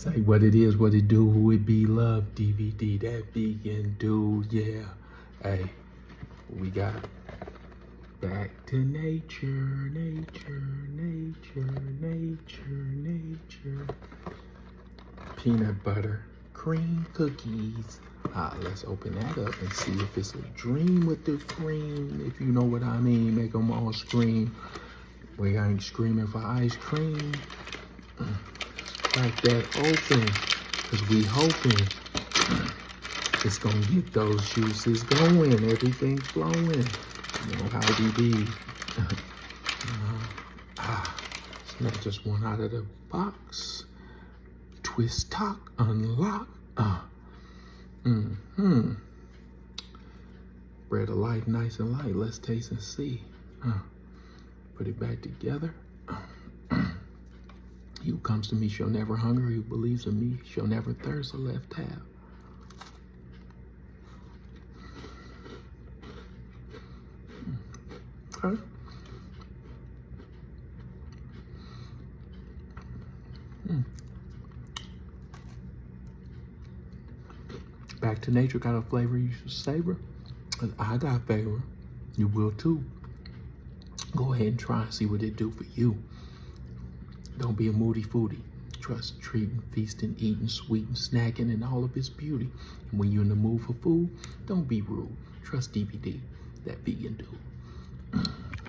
Say what it is, what it do, who it be, love, DVD, that vegan dude, yeah. Hey, we got back to nature, nature, nature, nature, nature. Peanut butter, cream cookies. Let's open that up and see if it's a dream with the cream, if you know what I mean. Make them all scream. We ain't screaming for ice cream. Crack that open, cause we hoping it's gonna get those juices going, everything flowing. You know how we be. It's not just one out of the box. Twist, talk, unlock. Bread of life, nice and light. Let's taste and see. Put it back together. He who comes to me shall never hunger. He who believes in me shall never thirst. A left tab. Okay. Back to nature, got a flavor you should savor. I got flavor. You will too. Go ahead and try and see what it do for you. Don't be a moody foodie. Trust treating, feasting, eating, sweeting, snacking, and all of its beauty. And when you're in the mood for food, don't be rude. Trust DVD, that vegan dude.